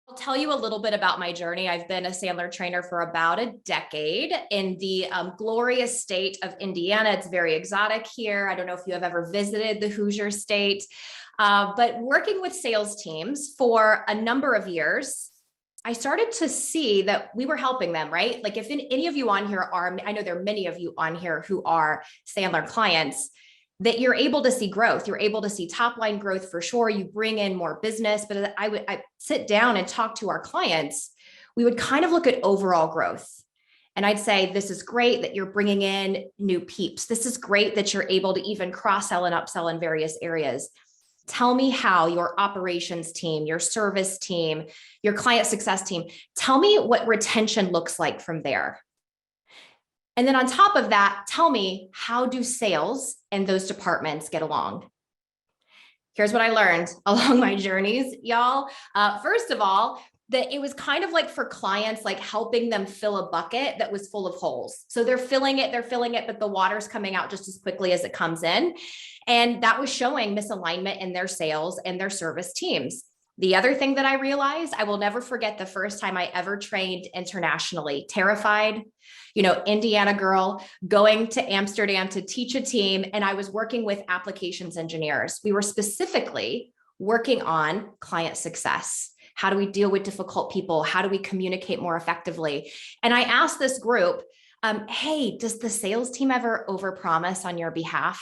I'll tell you a little bit about my journey. I've been a Sandler trainer for about a decade in the glorious state of Indiana. It's very exotic here. I don't know if you have ever visited the Hoosier state, but working with sales teams for a number of years, I started to see that we were helping them, right? Like if any of you on here are, I know there are many of you on here who are Sandler clients, that you're able to see growth. You're able to see top line growth for sure. You bring in more business, but I sit down and talk to our clients. We would kind of look at overall growth. And I'd say, this is great that you're bringing in new peeps. This is great that you're able to even cross-sell and upsell in various areas. Tell me how your operations team, your service team, your client success team, tell me what retention looks like from there. And then on top of that, tell me, how do sales and those departments get along? Here's what I learned along my journeys, y'all. First of all, that it was kind of like for clients, like helping them fill a bucket that was full of holes. So they're filling it, but the water's coming out just as quickly as it comes in. And that was showing misalignment in their sales and their service teams. The other thing that I realized, I will never forget the first time I ever trained internationally, terrified, Indiana girl going to Amsterdam to teach a team. And I was working with applications engineers. We were specifically working on client success. How do we deal with difficult people? How do we communicate more effectively? And I asked this group, hey, does the sales team ever overpromise on your behalf?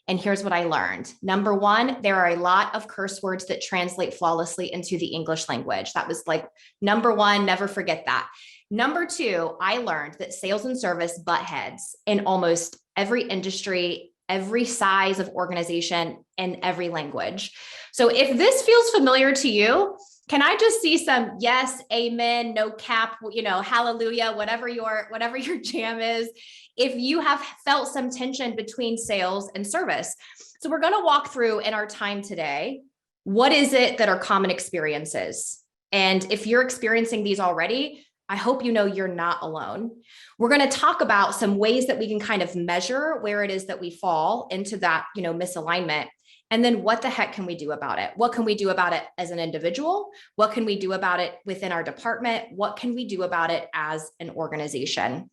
And here's what I learned. Number one, there are a lot of curse words that translate flawlessly into the English language. That was like number one, never forget that. Number two, I learned that sales and service butt heads in almost every industry, every size of organization, and every language. So if this feels familiar to you, can I just see some yes, amen, no cap, hallelujah, whatever your jam is, if you have felt some tension between sales and service. So we're going to walk through in our time today, what is it that are common experiences? And if you're experiencing these already, I hope you know you're not alone. We're going to talk about some ways that we can kind of measure where it is that we fall into that, misalignment. And then what the heck can we do about it? What can we do about it as an individual? What can we do about it within our department? What can we do about it as an organization?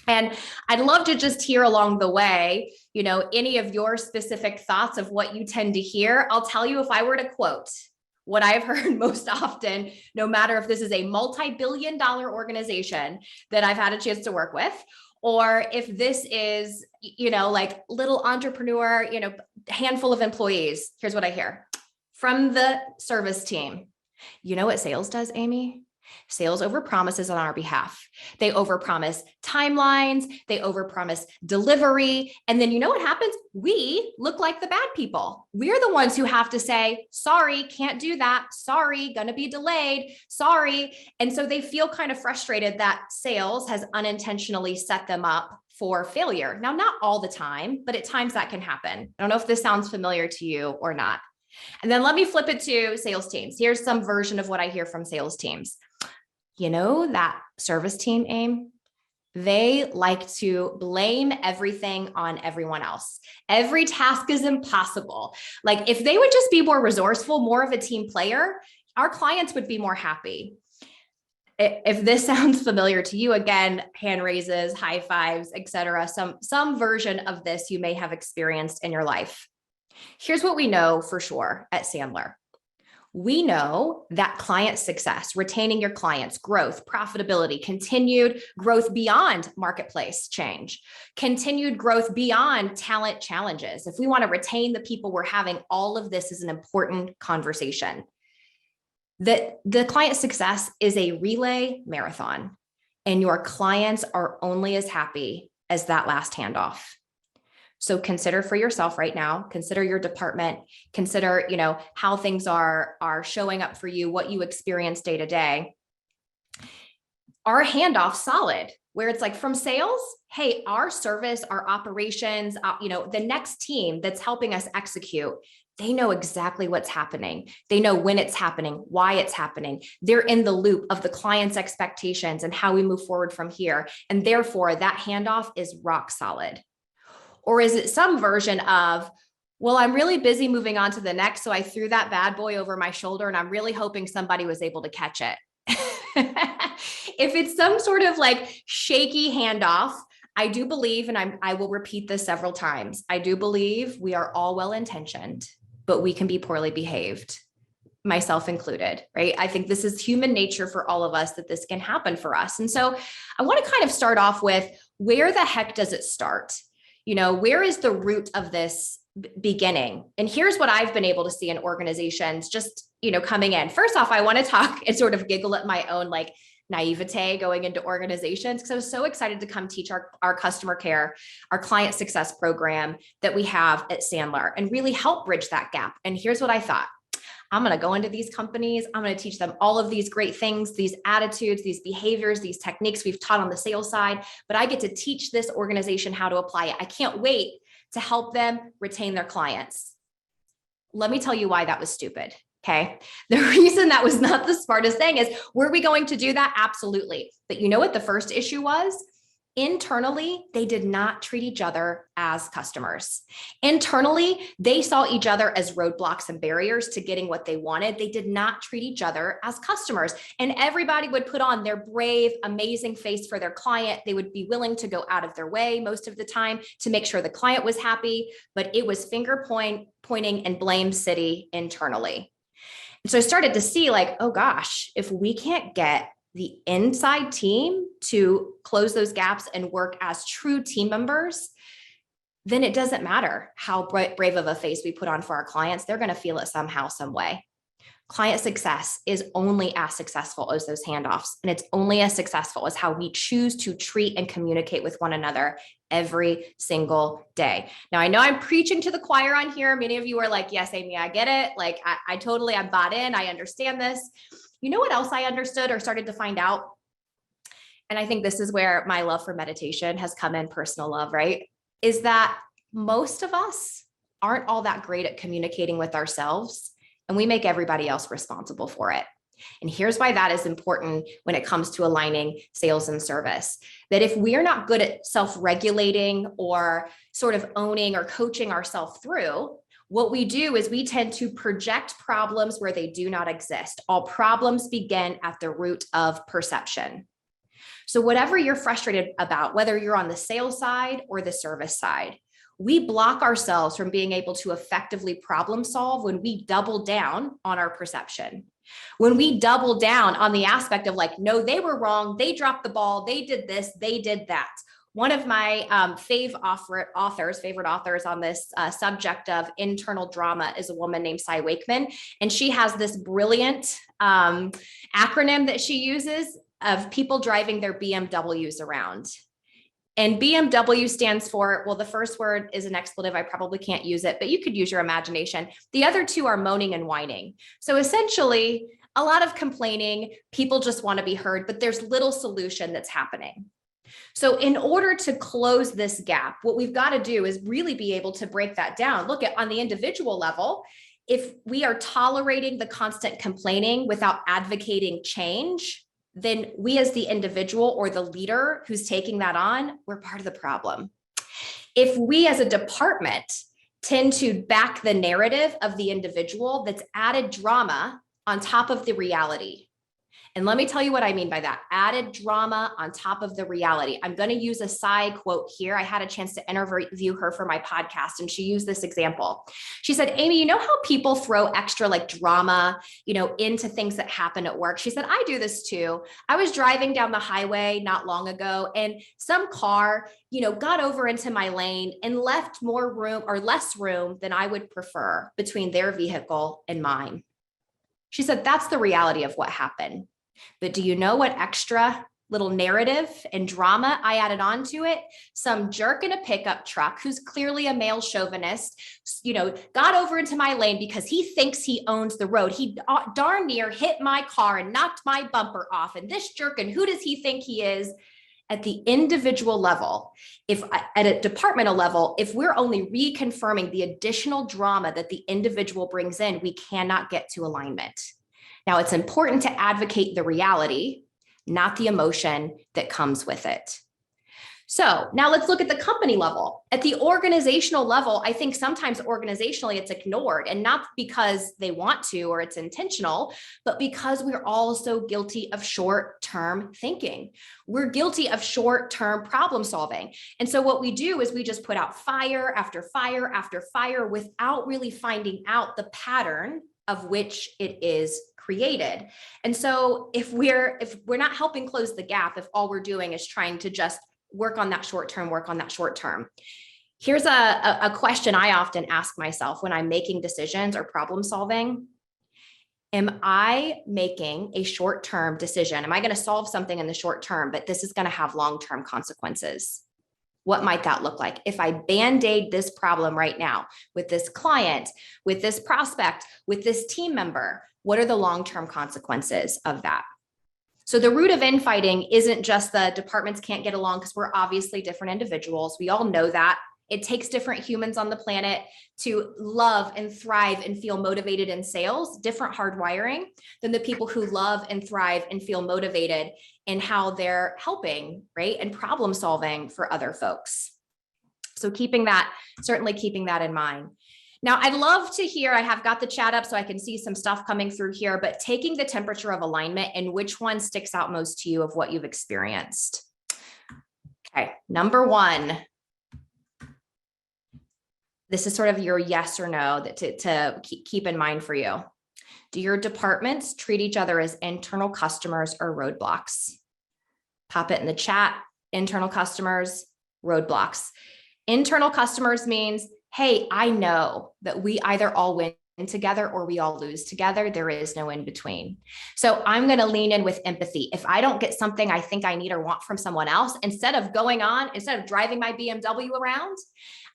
And I'd love to just hear along the way, any of your specific thoughts of what you tend to hear. I'll tell you, if I were to quote what I've heard most often, no matter if this is a multi-billion-dollar organization that I've had a chance to work with, or if this is, like little entrepreneur, handful of employees, here's what I hear from the service team. You know what sales does, Amy? Sales overpromises on our behalf. They overpromise timelines. They overpromise delivery. And then you know what happens? We look like the bad people. We're the ones who have to say, sorry, can't do that. Sorry, gonna be delayed. Sorry. And so they feel kind of frustrated that sales has unintentionally set them up for failure. Now, not all the time, but at times that can happen. I don't know if this sounds familiar to you or not. And then let me flip it to sales teams. Here's some version of what I hear from sales teams. That service team, Aim, they like to blame everything on everyone else. Every task is impossible. Like if they would just be more resourceful, more of a team player, our clients would be more happy. If this sounds familiar to you, again, hand raises, high fives, etc. Some version of this you may have experienced in your life. Here's what we know for sure at Sandler. We know that client success, retaining your clients, growth, profitability, continued growth beyond marketplace change, continued growth beyond talent challenges. If we want to retain the people we're having, all of this is an important conversation. The client success is a relay marathon, and your clients are only as happy as that last handoff. So consider for yourself right now, consider your department, consider, how things are showing up for you, what you experience day to day. Are handoffs solid? Where it's like from sales, hey, our service, our operations, the next team that's helping us execute, they know exactly what's happening. They know when it's happening, why it's happening. They're in the loop of the client's expectations and how we move forward from here. And therefore that handoff is rock solid. Or is it some version of, Well, I'm really busy moving on to the next. So I threw that bad boy over my shoulder and I'm really hoping somebody was able to catch it. If it's some sort of like shaky handoff, I do believe, and I will repeat this several times, I do believe we are all well-intentioned, but we can be poorly behaved, myself included, right? I think this is human nature for all of us that this can happen for us. And so I want to kind of start off with, where the heck does it start? Where is the root of this beginning? And here's what I've been able to see in organizations just, coming in. First off, I want to talk and sort of giggle at my own like naivete going into organizations, because I was so excited to come teach our customer care, our client success program that we have at Sandler and really help bridge that gap. And here's what I thought. I'm going to go into these companies. I'm going to teach them all of these great things, these attitudes, these behaviors, these techniques we've taught on the sales side, but I get to teach this organization how to apply it. I can't wait to help them retain their clients. Let me tell you why that was stupid. Okay. The reason that was not the smartest thing is, were we going to do that? Absolutely. But you know what the first issue was? Internally, they did not treat each other as customers. Internally, they saw each other as roadblocks and barriers to getting what they wanted. They did not treat each other as customers. And everybody would put on their brave, amazing face for their client. They would be willing to go out of their way most of the time to make sure the client was happy, but it was finger pointing and blame city internally. And so I started to see like, oh gosh, if we can't get the inside team to close those gaps and work as true team members, then it doesn't matter how brave of a face we put on for our clients. They're going to feel it somehow, some way. Client success is only as successful as those handoffs. And it's only as successful as how we choose to treat and communicate with one another every single day. Now, I know I'm preaching to the choir on here. Many of you are like, yes, Amy, I get it. Like I'm bought in. I understand this. You know what else I understood or started to find out? And I think this is where my love for meditation has come in, personal love, right? Is that most of us aren't all that great at communicating with ourselves, and we make everybody else responsible for it. And here's why that is important when it comes to aligning sales and service. That if we are not good at self-regulating or sort of owning or coaching ourselves through, what we do is we tend to project problems where they do not exist. All problems begin at the root of perception. So whatever you're frustrated about, whether you're on the sales side or the service side, we block ourselves from being able to effectively problem solve when we double down on our perception. When we double down on the aspect of like, no, they were wrong, they dropped the ball, they did this, they did that. One of my favorite authors on this subject of internal drama is a woman named Cy Wakeman. And she has this brilliant acronym that she uses of people driving their BMWs around. And BMW stands for, well, the first word is an expletive. I probably can't use it, but you could use your imagination. The other two are moaning and whining. So essentially, a lot of complaining, people just want to be heard, but there's little solution that's happening. So in order to close this gap, what we've got to do is really be able to break that down. Look at on the individual level, if we are tolerating the constant complaining without advocating change, then we as the individual or the leader who's taking that on, we're part of the problem. If we as a department tend to back the narrative of the individual, that's added drama on top of the reality. And let me tell you what I mean by that. Added drama on top of the reality. I'm going to use a Cy quote here. I had a chance to interview her for my podcast, and she used this example. She said, Amy, you know how people throw extra like drama, into things that happen at work? She said, I do this too. I was driving down the highway not long ago, and some car, got over into my lane and left more room or less room than I would prefer between their vehicle and mine. She said, that's the reality of what happened. But do you know what extra little narrative and drama I added on to it? Some jerk in a pickup truck who's clearly a male chauvinist, got over into my lane because he thinks he owns the road. He darn near hit my car and knocked my bumper off. And this jerk, and who does he think he is? At the individual level, if at a departmental level, if we're only reconfirming the additional drama that the individual brings in, we cannot get to alignment. Now, it's important to advocate the reality, not the emotion that comes with it. So now let's look at the company level. At the organizational level, I think sometimes organizationally it's ignored, and not because they want to or it's intentional, but because we're also guilty of short-term thinking. We're guilty of short-term problem solving. And so what we do is we just put out fire after fire after fire without really finding out the pattern of which it is created. And so if we're not helping close the gap, if all we're doing is trying to just work on that short term. Here's a question I often ask myself when I'm making decisions or problem solving. Am I making a short-term decision? Am I going to solve something in the short term, but this is going to have long-term consequences? What might that look like? If I band-aid this problem right now with this client, with this prospect, with this team member, what are the long-term consequences of that? So the root of infighting isn't just the departments can't get along because we're obviously different individuals. We all know that. It takes different humans on the planet to love and thrive and feel motivated in sales, different hardwiring than the people who love and thrive and feel motivated in how they're helping, right? And problem solving for other folks. So certainly keeping that in mind. Now, I'd love to hear, I have got the chat up so I can see some stuff coming through here, but taking the temperature of alignment and which one sticks out most to you of what you've experienced. Okay, number one. This is sort of your yes or no that to keep in mind for you. Do your departments treat each other as internal customers or roadblocks? Pop it in the chat. Internal customers, roadblocks. Internal customers means, hey, I know that we either all win together or we all lose together. There is no in between. So I'm going to lean in with empathy. If I don't get something I think I need or want from someone else, instead of driving my BMW around,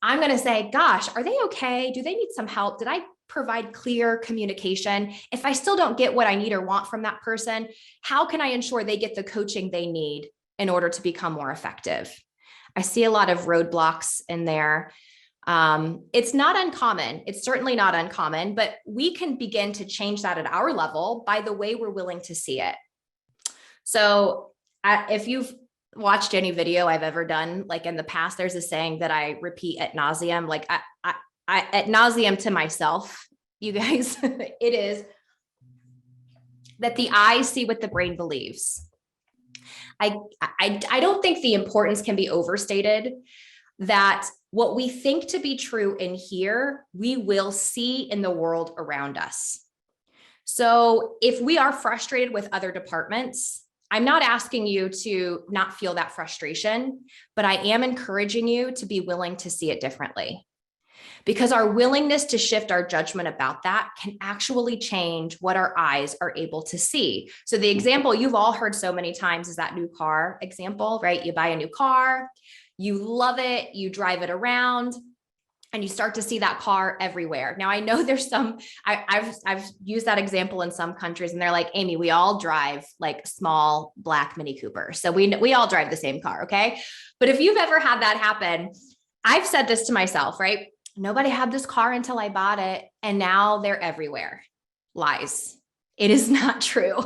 I'm going to say, gosh, are they okay? Do they need some help? Did I provide clear communication? If I still don't get what I need or want from that person, how can I ensure they get the coaching they need in order to become more effective? I see a lot of roadblocks in there. It's not uncommon. It's certainly not uncommon, but we can begin to change that at our level by the way we're willing to see it. So if you've watched any video I've ever done, like in the past, there's a saying that I repeat ad nauseum, like I ad nauseum to myself, you guys, it is that the eyes see what the brain believes. I don't think the importance can be overstated that what we think to be true in here, we will see in the world around us. So if we are frustrated with other departments, I'm not asking you to not feel that frustration, but I am encouraging you to be willing to see it differently. Because our willingness to shift our judgment about that can actually change what our eyes are able to see. So the example you've all heard so many times is that new car example, right? You buy a new car, you love it, you drive it around, and you start to see that car everywhere. Now, I know there's some, I've used that example in some countries and they're like, Amy, we all drive like small black Mini Cooper. So we all drive the same car, okay? But if you've ever had that happen, I've said this to myself, right? Nobody had this car until I bought it, and now they're everywhere. Lies. It is not true.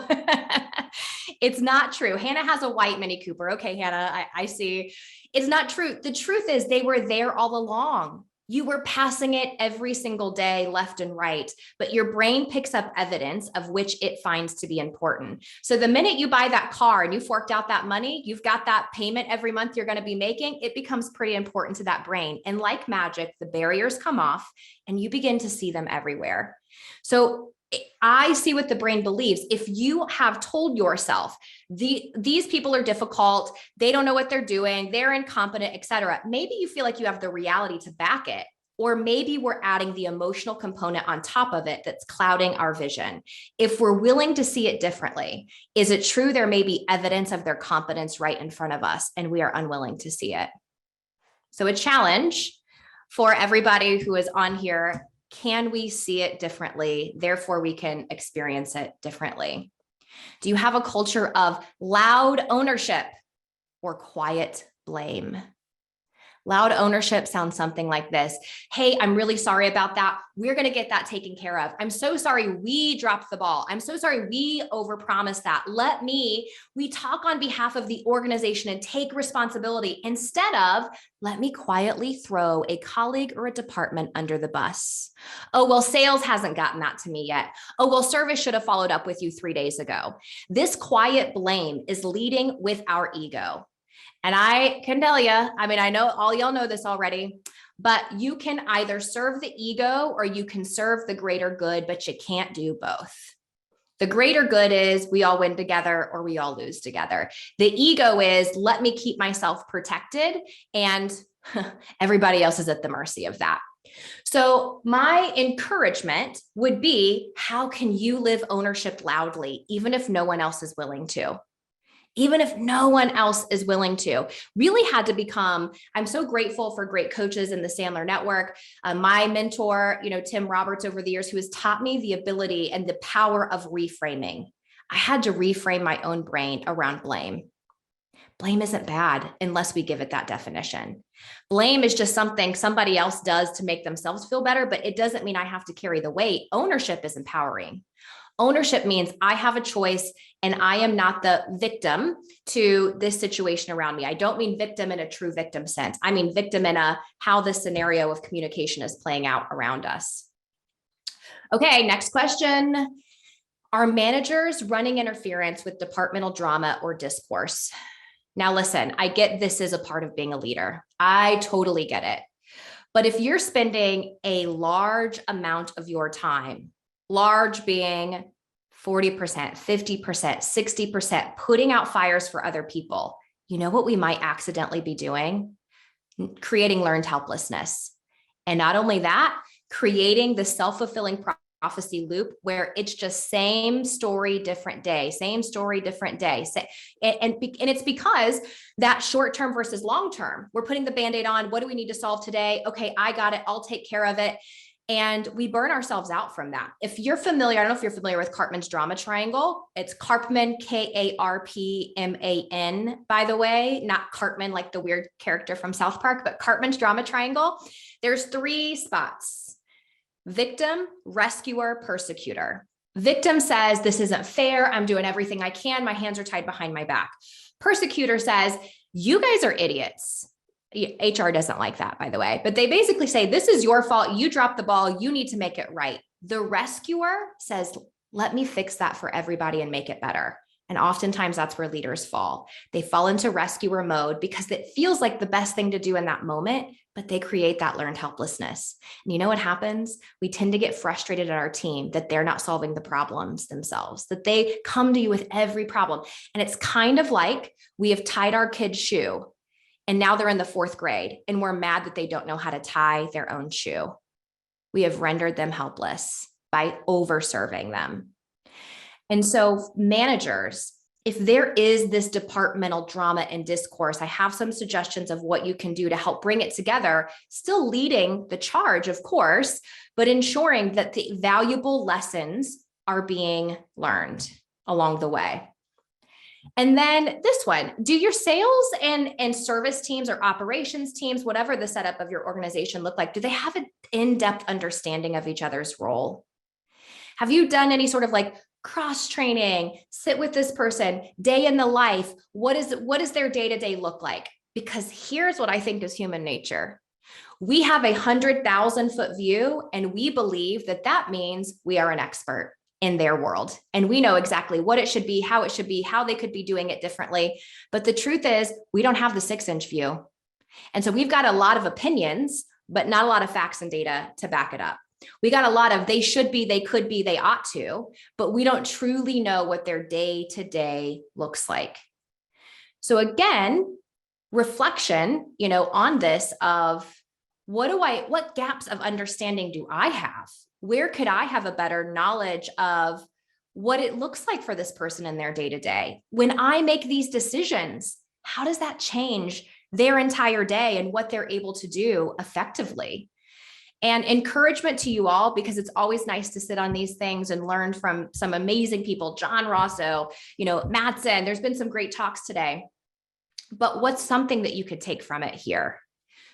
It's not true. Hannah has a white Mini Cooper. Okay, Hannah, I see. It's not true. The truth is they were there all along. You were passing it every single day, left and right, but your brain picks up evidence of which it finds to be important. So the minute you buy that car and you forked out that money, you've got that payment every month you're going to be making, it becomes pretty important to that brain. And like magic, the barriers come off and you begin to see them everywhere. So I see what the brain believes. If you have told yourself these people are difficult, they don't know what they're doing, they're incompetent, etc., maybe you feel like you have the reality to back it, or maybe we're adding the emotional component on top of it that's clouding our vision. If we're willing to see it differently, is it true there may be evidence of their competence right in front of us and we are unwilling to see it? So a challenge for everybody who is on here. Can we see it differently? Therefore, we can experience it differently. Do you have a culture of loud ownership or quiet blame? Loud ownership sounds something like this. Hey, I'm really sorry about that. We're going to get that taken care of. I'm so sorry we dropped the ball. I'm so sorry we overpromised that. We talk on behalf of the organization and take responsibility instead of let me quietly throw a colleague or a department under the bus. Oh, well, sales hasn't gotten that to me yet. Oh, well, service should have followed up with you 3 days ago. This quiet blame is leading with our ego. And I can tell you, I mean, I know all y'all know this already, but you can either serve the ego or you can serve the greater good, but you can't do both. The greater good is we all win together or we all lose together. The ego is let me keep myself protected and everybody else is at the mercy of that. So my encouragement would be, how can you live ownership loudly, even if no one else is willing to? Even if no one else is willing to, really had to become, I'm so grateful for great coaches in the Sandler network. My mentor, Tim Roberts over the years, who has taught me the ability and the power of reframing. I had to reframe my own brain around blame. Blame isn't bad unless we give it that definition. Blame is just something somebody else does to make themselves feel better, but it doesn't mean I have to carry the weight. Ownership is empowering. Ownership means I have a choice and I am not the victim to this situation around me. I don't mean victim in a true victim sense. I mean victim in how the scenario of communication is playing out around us. Okay, next question. Are managers running interference with departmental drama or discourse? Now listen, I get this is a part of being a leader. I totally get it. But if you're spending a large amount of your time, large being 40%, 50%, 60%, putting out fires for other people, you know what we might accidentally be doing? Creating learned helplessness. And not only that, creating the self-fulfilling prophecy loop where it's just same story, different day, same story, different day. And it's because that short-term versus long-term, we're putting the Band-Aid on. What do we need to solve today? Okay, I got it. I'll take care of it. And we burn ourselves out from that. If you're familiar, I don't know if you're familiar with Karpman's drama triangle. It's Karpman, Karpman, by the way, not Cartman, like the weird character from South Park, but Karpman's drama triangle. There's 3 spots: victim, rescuer, persecutor. Victim says, this isn't fair. I'm doing everything I can. My hands are tied behind my back. Persecutor says, you guys are idiots. HR doesn't like that, by the way, but they basically say, this is your fault. You dropped the ball. You need to make it right. The rescuer says, let me fix that for everybody and make it better. And oftentimes that's where leaders fall. They fall into rescuer mode because it feels like the best thing to do in that moment, but they create that learned helplessness. And you know what happens? We tend to get frustrated at our team that they're not solving the problems themselves, that they come to you with every problem. And it's kind of like we have tied our kid's shoe and now they're in the 4th grade and we're mad that they don't know how to tie their own shoe. We have rendered them helpless by over-serving them. And so managers, if there is this departmental drama and discourse, I have some suggestions of what you can do to help bring it together, still leading the charge, of course, but ensuring that the valuable lessons are being learned along the way. And then this one, do your sales and service teams or operations teams, whatever the setup of your organization look like, do they have an in-depth understanding of each other's role? Have you done any sort of like cross-training, sit with this person, day in the life? What does their day-to-day look like? Because here's what I think is human nature. We have a 100,000-foot view, and we believe that that means we are an expert in their world. And we know exactly what it should be, how they could be doing it differently. But the truth is we don't have the 6-inch view. And so we've got a lot of opinions, but not a lot of facts and data to back it up. We got a lot of they should be, they could be, they ought to, but we don't truly know what their day-to-day looks like. So again, reflection, on this of what gaps of understanding do I have? Where could I have a better knowledge of what it looks like for this person in their day-to-day? When I make these decisions, how does that change their entire day and what they're able to do effectively? And encouragement to you all, because it's always nice to sit on these things and learn from some amazing people, John Rosso, Mattson, there's been some great talks today. But what's something that you could take from it here?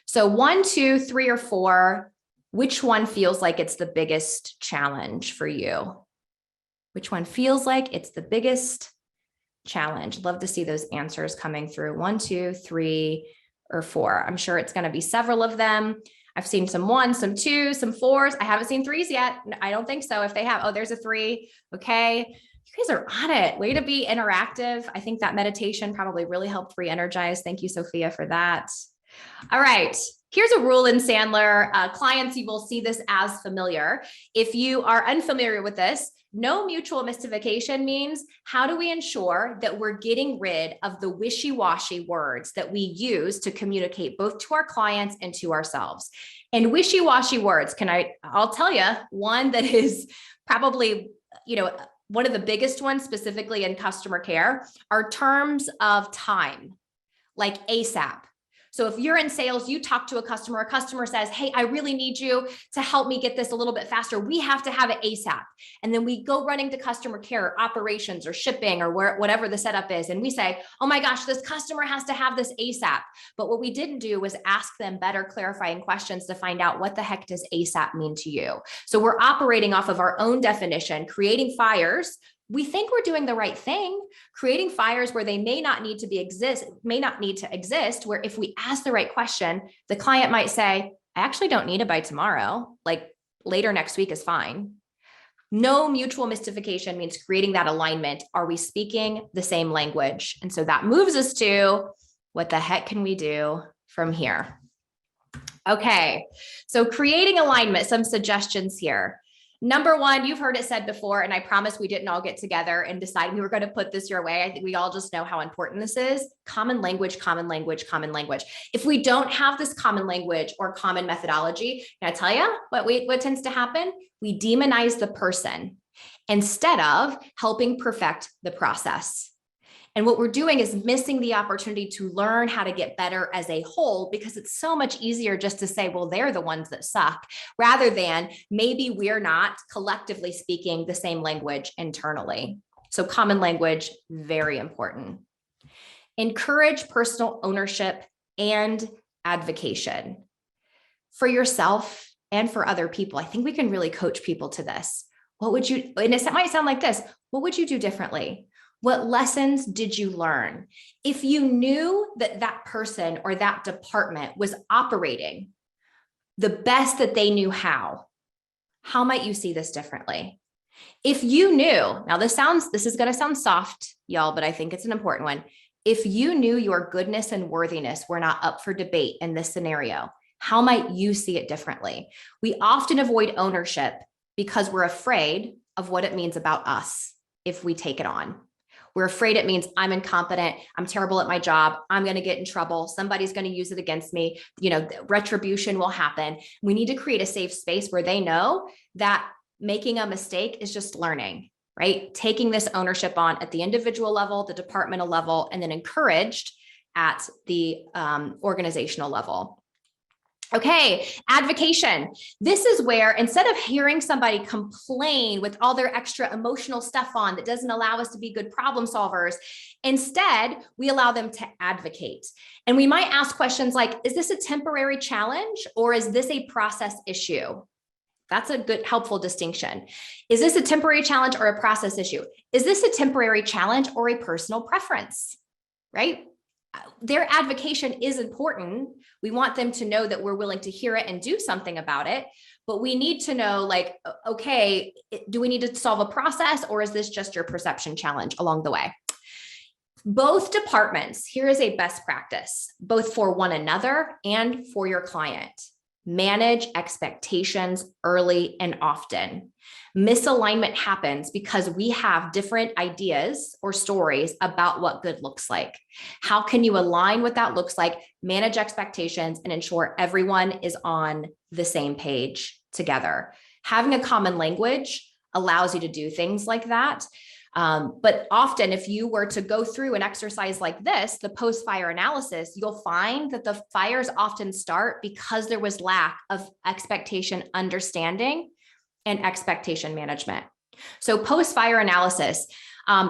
So 1, 2, 3, or 4, which one feels like it's the biggest challenge for you? Which one feels like it's the biggest challenge? Love to see those answers coming through. 1, 2, 3, or 4. I'm sure it's going to be several of them. I've seen some 1s, some 2s, some 4s. I haven't seen 3s yet. I don't think so. If they have, oh, there's a 3. Okay. You guys are on it. Way to be interactive. I think that meditation probably really helped re-energize. Thank you, Sophia, for that. All right. Here's a rule in Sandler. Clients, you will see this as familiar. If you are unfamiliar with this, no mutual mystification means how do we ensure that we're getting rid of the wishy-washy words that we use to communicate both to our clients and to ourselves. And wishy-washy words, I'll tell you one that is probably, one of the biggest ones specifically in customer care are terms of time, like ASAP. So if you're in sales, you talk to a customer says, hey, I really need you to help me get this a little bit faster. We have to have it ASAP. And then we go running to customer care, or operations, or shipping, or whatever the setup is. And we say, oh my gosh, this customer has to have this ASAP. But what we didn't do was ask them better clarifying questions to find out what the heck does ASAP mean to you. So we're operating off of our own definition, creating fires. We think we're doing the right thing, creating fires where they may not need to exist, where if we ask the right question, the client might say, I actually don't need it by tomorrow, like later next week is fine. No mutual mystification means creating that alignment. Are we speaking the same language? And so that moves us to what the heck can we do from here? Okay, so creating alignment, some suggestions here. Number 1, you've heard it said before, and I promise we didn't all get together and decide we were going to put this your way. I think we all just know how important this is. Common language, common language, common language. If we don't have this common language or common methodology, can I tell you what tends to happen? We demonize the person instead of helping perfect the process. And what we're doing is missing the opportunity to learn how to get better as a whole, because it's so much easier just to say, well, they're the ones that suck, rather than maybe we're not collectively speaking the same language internally. So common language, very important. Encourage personal ownership and advocation for yourself and for other people. I think we can really coach people to this. And it might sound like this, what would you do differently? What lessons did you learn? If you knew that that person or that department was operating the best that they knew how might you see this differently? If you knew, now this is going to sound soft, y'all, but I think it's an important one. If you knew your goodness and worthiness were not up for debate in this scenario, how might you see it differently? We often avoid ownership because we're afraid of what it means about us if we take it on. We're afraid it means I'm incompetent, I'm terrible at my job, I'm going to get in trouble, somebody's going to use it against me, retribution will happen. We need to create a safe space where they know that making a mistake is just learning, right? Taking this ownership on at the individual level, the departmental level, and then encouraged at the organizational level. Okay, advocation. This is where instead of hearing somebody complain with all their extra emotional stuff on that doesn't allow us to be good problem solvers, instead we allow them to advocate. And we might ask questions like, is this a temporary challenge or is this a process issue? That's a good, helpful distinction. Is this a temporary challenge or a process issue? Is this a temporary challenge or a personal preference, right? Their advocation is important. We want them to know that we're willing to hear it and do something about it. But we need to know, like, okay, do we need to solve a process or is this just your perception challenge along the way? Both departments, here is a best practice, both for one another and for your client. Manage expectations early and often. Misalignment happens because we have different ideas or stories about what good looks like. How can you align what that looks like, manage expectations, and ensure everyone is on the same page together? Having a common language allows you to do things like that. But often if you were to go through an exercise like this, the post-fire analysis, you'll find that the fires often start because there was lack of expectation understanding and expectation management. So post-fire analysis,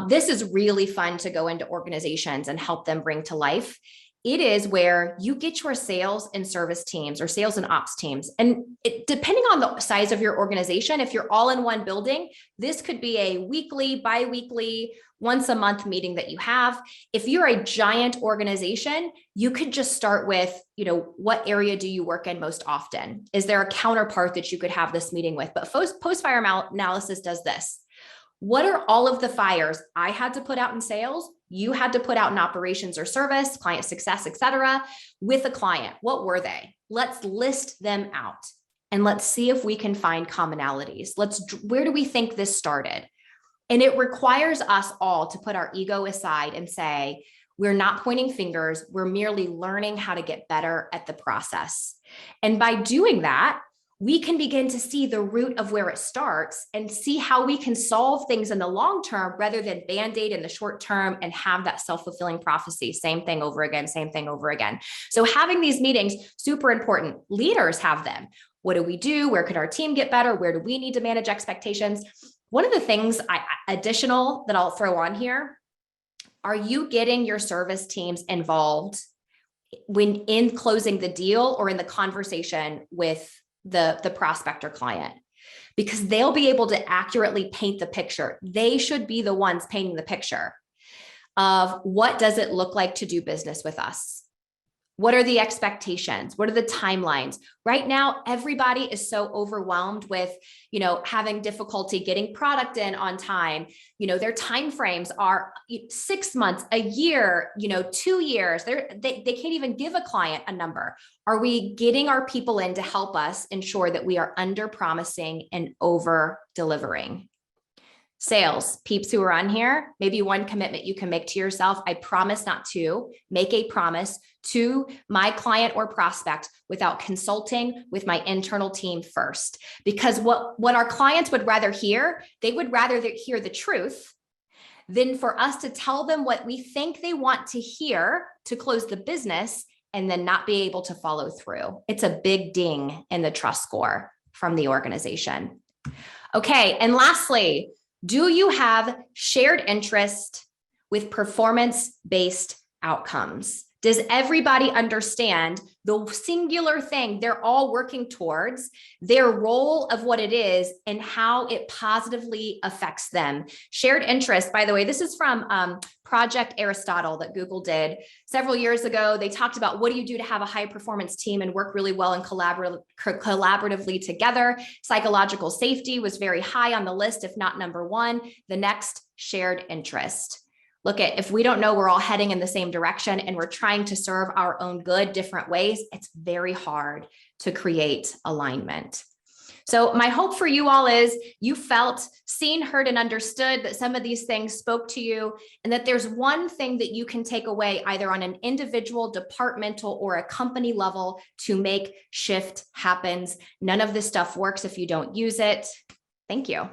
this is really fun to go into organizations and help them bring to life. It is where you get your sales and service teams or sales and ops teams. And depending on the size of your organization, if you're all in one building, this could be a weekly, bi-weekly, once a month meeting that you have. If you're a giant organization, you could just start with, what area do you work in most often? Is there a counterpart that you could have this meeting with? But post-fire analysis does this. What are all of the fires I had to put out in sales, you had to put out in operations or service, client success, et cetera, with a client? What were they? Let's list them out and let's see if we can find commonalities. Where do we think this started? And it requires us all to put our ego aside and say, we're not pointing fingers. We're merely learning how to get better at the process. And by doing that, we can begin to see the root of where it starts and see how we can solve things in the long term rather than band-aid in the short term and have that self-fulfilling prophecy, same thing over again, same thing over again. So having these meetings, super important. Leaders have them. What do we do? Where could our team get better? Where do we need to manage expectations? One of the things additional that I'll throw on here, are you getting your service teams involved when in closing the deal or in the conversation with the prospect or client? Because they'll be able to accurately paint the picture. They should be the ones painting the picture of what does it look like to do business with us? What are the expectations? What are the timelines? Right now, everybody is so overwhelmed with, having difficulty getting product in on time. Their timeframes are 6 months, a year, 2 years. They can't even give a client a number. Are we getting our people in to help us ensure that we are under promising and over delivering? Sales peeps who are on here, maybe one commitment you can make to yourself. I promise not to make a promise to my client or prospect without consulting with my internal team first. Because what our clients would rather hear, they would rather hear the truth than for us to tell them what we think they want to hear to close the business and then not be able to follow through. It's a big ding in the trust score from the organization. Okay, and lastly, do you have shared interest with performance-based outcomes? Does everybody understand the singular thing they're all working towards, their role of what it is, and how it positively affects them? Shared interest, by the way, this is from Project Aristotle that Google did several years ago. They talked about what do you do to have a high performance team and work really well and collaboratively together. Psychological safety was very high on the list, if not number one. The next, shared interest. Look, if we don't know we're all heading in the same direction and we're trying to serve our own good different ways, it's very hard to create alignment. So my hope for you all is you felt seen, heard, and understood, that some of these things spoke to you, and that there's one thing that you can take away either on an individual, departmental, or a company level to make shift happens. None of this stuff works if you don't use it. Thank you.